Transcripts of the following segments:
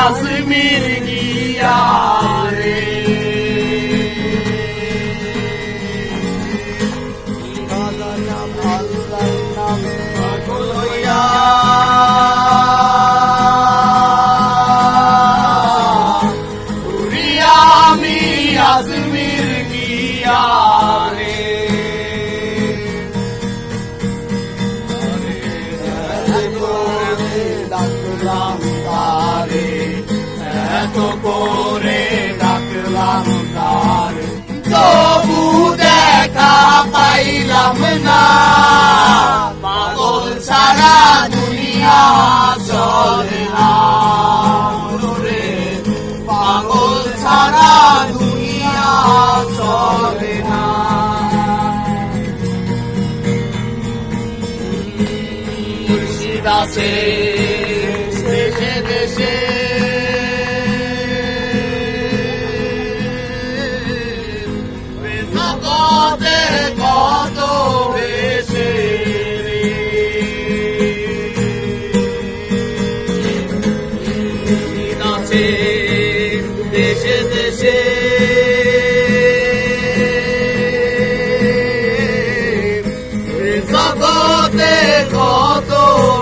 আজমির গিয়া রে আমি আজমির গিয়া রে ডাকলাম তারে এত করে ডাকলাম তারে তবু দেখা পাইলাম না পাগল সারা দুনিয়া চলে না রে পাগল সারা দুনিয়া চলে না মুর্শিদাসে দেশে দেশে জগতে কত বেশে মুর্শিদাসে দেশে দেশে জগতে কত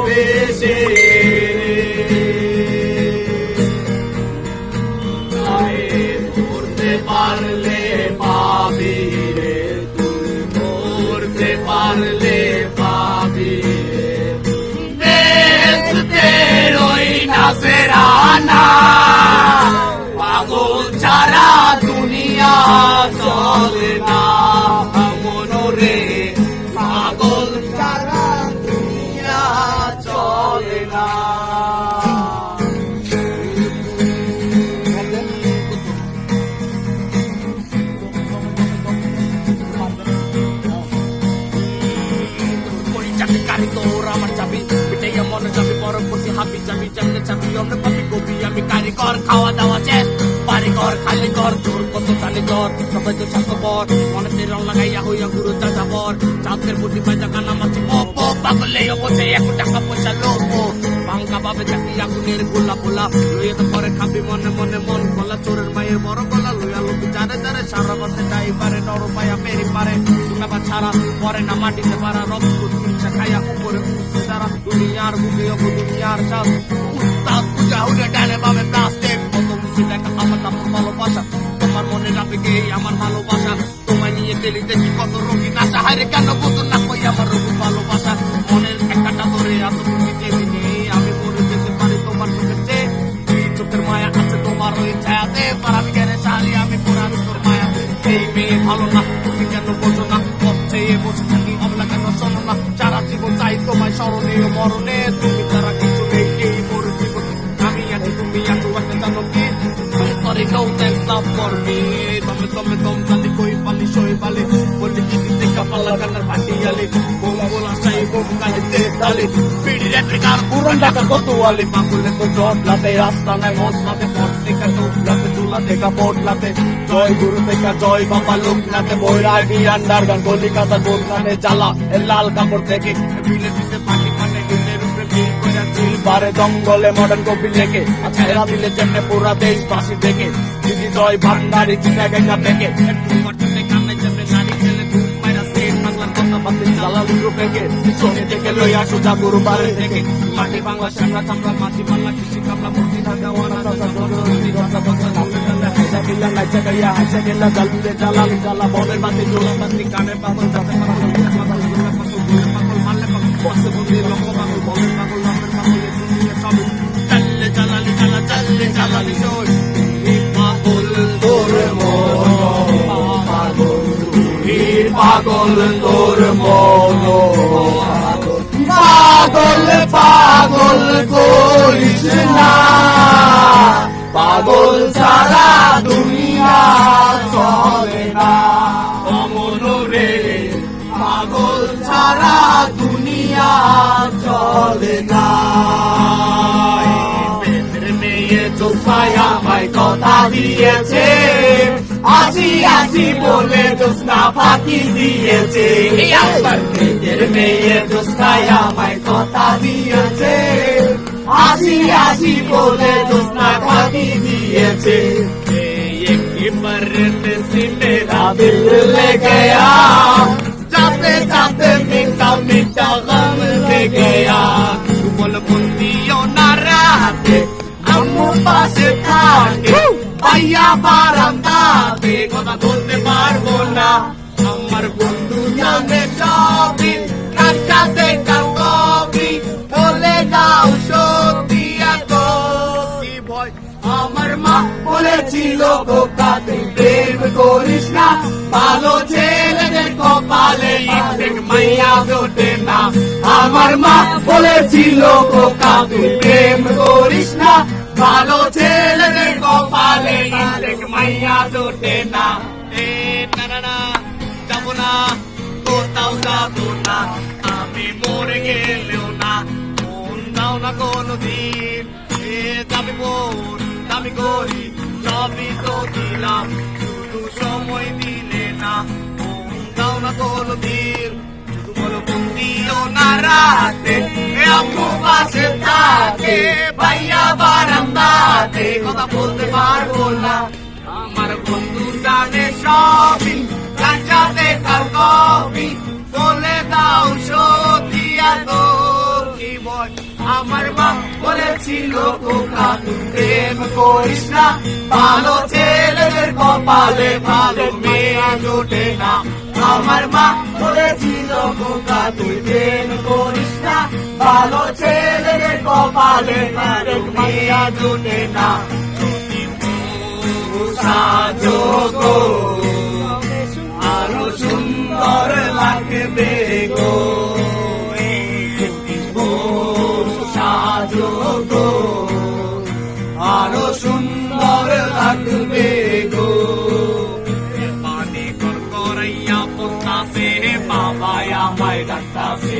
বেশে ধরতে পারলে পাবি রে তুই ধরতে পারলে পাবি বেচতে রই নাজরানা পাগল ছাড়া দুনিয়া চলে না মনোরে পাগল ছাড়া দুনিয়া চলে না তোর আমার চাবি পিটাই মনে যাবি পরবর্তী হাবি যাবি যেমনে চাবি অমনে পাবি কবি আমি কারিগর খাওয়া দাওয়া চেন বাড়িঘর খালি ঘর তোর কত তালি ঘর সবাই তো ছাত্র পর মনেতে রং লাগাইয়া হইয়া গুরু চাচা বর চাঁদের প্রতি পাইজা কানা মাছি পপ পাগলে বসে 1 টাকা পয়সা লোক ভাঙ্গা বাবে চাকরি আগুনের গোলা পোলা লইয়া তো পরে খাবি মনে মনে মন গলা চোরের মায়ের বড় গলা লইয়া লোক যারে যারে সারা করতে যাই পারে নর পায়া মেরি পারে তুমি বা ছাড়া পরে না মাটিতে পারা রব খাইয়া উপরে সারা দুনিয়ার বুকে দুনিয়ার চাল উস্তাদ পূজা উঠে ডানে বাবে প্লাস্টিক কত কিছু দেখা আমার ভালোবাসা তোমার মনে রাখবে কে আমার ভালোবাসা তোমায় নিয়ে গেলি দেখি কত রোগী নাচা হারে কেন বুঝুন না কই আমার রোগী ভালোবাসা মনের একটা ধরে এত তুমি চেয়ে নেই আমি মরে যেতে পারি তোমার চোখের চেয়ে চোখের মায়া আছে তোমার ওই ছায়াতে পারাবি কেন শালি আমি পুরানো তোর মায়া এই মেয়ে ভালো না তুমি কেন বোঝো না চেয়ে বসে থাকি অবলা কেন শোনো না সারা জীবন চাই তোমায় স্মরণীয় মরণে তুমি তারা কিছু নেই এই মোর জীবন আমি আছি তুমি এত একটা জানো কি sorry no thanks love for me তুমি তুমি দম জানি কই পালি সই বালে বলি কি দেখা পাল্লা কানার ভাটিয়ালে গোলা চাই বোম গালিতে তালে পিড়ি রেটে কার পুরান ঢাকা কতওয়ালি পাগলে তো জটলাতে রাস্তা নাই মসলাতে পথ থেকে টুকলাতে চুলাতে কাপড়লাতে জয় গুরু থেকে জয় বাবা লোকনাথে বৈরাগী আন্ডারগ্রাউন্ড কলিকাতা গোলকানে জ্বালা লাল কাপড় থেকে বিলে দিতে পাখি মানে হিলের উপরে বিল করে চিল বারে জঙ্গলে মডার্ন কপি লেগে আচ্ছা এরা দিলে যেমনে পুরা দেশবাসী দেখে দিদি জয় ভান্ডারি চিনা গেঙ্গা থেকে একটু মাটিতে কানে যেমনে নারী ছেলে ঘুম মাইরা সেট বাংলার কথা বাতে জ্বালা লুরু পেকে শনি থেকে লইয়া সোজা গুরু বারে থেকে মাটি বাংলা সামরা চামড়া মাটি বাংলা কৃষি কামলা মূর্তি ঢাকা ওয়ানা চাচা জনরী কথা কথা হাইসা গেলা নাইচা গাইয়া হাইসা গেলা জালুলে জ্বালালি জ্বালা বলের বাতি জোড়া বাতি কানে পাগল যাতে পাগল পাগল পাগল মারলে পাগল বসে বন্ধি লক্ষ পাগল বলের পাগল নামের পাগল দুনিয়া সব চাললে জ্বালালি জ্বালা চাললে জ্বালালি জয় পাগল তোর মন পাগল তুহির পাগল তোর মন পাগল পাগল করিস না পাগল সারা দুনিয়া চলে না অমন রে পাগল সারা দুনিয়া চলে না মেয়ে জোৎস্নায় আমায় কথা দিয়েছে আসি আসি বলে জোৎস্না ফাঁকি দিয়েছে মেয়ে জোৎস্নায় আমায় কথা দিয়েছে আসি আসি বলে জোৎস্না दिल ले गया जाते जाते मीठा मीठा गम ले गया बोल बंदियों ना राते আম্মু পাশে থাকে ভাইয়া বারান্দাতে কথা বলতে পারবো না আমার বন্ধু জানে সবই কাকাতে কাকবি বলে দাও সত্যি এত কি ভয় আমার মা বলেছিল খোকা তুই প্রেম করিস না ভালো ছেলেদের কপালে ইন্টেক মাইয়া জোটে না আমার মা বলেছিল খোকা তুই প্রেম করিস না ভালো ছেলেদের কপালে ইন্টেক মাইয়া জোটে না এ না না না যাবো না কোথাও যাবো না আমি মরে গেলেও না মন দাও না কোনদিন এ যাবি বোন দাবি করি সবই তো দিলাম শুধু সময় দিলে না মন দাও না কোনদিন শুধু বলো বন্দিও না রাতে এ আম্মু পাশে থাকে ভাইয়া বারান্দাতে কথা বলতে পারবো না আমার বন্ধু জানে সবই কাঁচাতে কাল কবি বলে দাও সত্যি এত কি বল আমার মা বলেছিল খোকা তুই প্রেম করিস না ভালো ছেলেদের কপালে ভালো মেয়ে জোটে না আমার মা বলেছিল খোকা তুই প্রেম করিস না ভালো ছেলেদের কপালে ভালো মেয়ে জোটে না সাজো গো আরো সুন্দর লাগবে গো সাজো গো আরো সুন্দর লাগবে গো পানি কর করাইয়া পড়তাছে বাবা আমায় ডাকতাছে